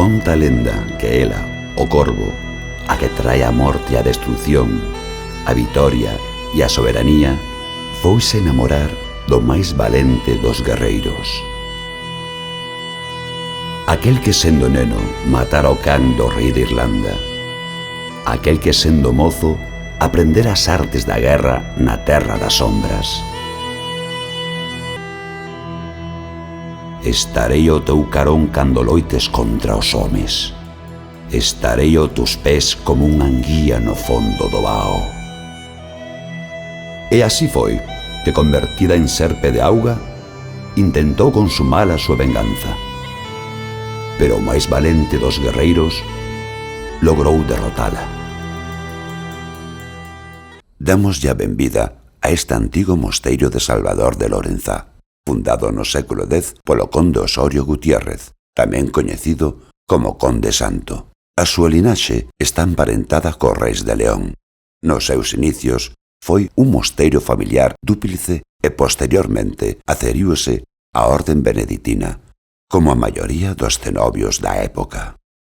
Conta a lenda que ela, o corvo, a que trae a morte e a destrucción, a vitoria e a soberanía, foise enamorar do máis valente dos guerreiros. Aquel que sendo neno matara o can do rei de Irlanda. Aquel que sendo mozo aprendera as artes da guerra na terra das sombras. Estarei ao teu carón cando loites contra os homes. Estarei aos teus pés como unha anguía no fondo do bao. E así foi que, convertida en serpe de auga, intentou consumar a súa venganza. Pero o máis valente dos guerreiros logrou derrotala. Damoslle a benvida a este antigo mosteiro de Salvador de Lorenza, fundado no século X polo conde Osorio Gutiérrez, tamén coñecido como Conde Santo. A súa linaxe está emparentada co Reis de León. Nos seus inicios foi un mosteiro familiar dúplice e posteriormente adheriuse á orden beneditina, como a maioría dos cenobios da época.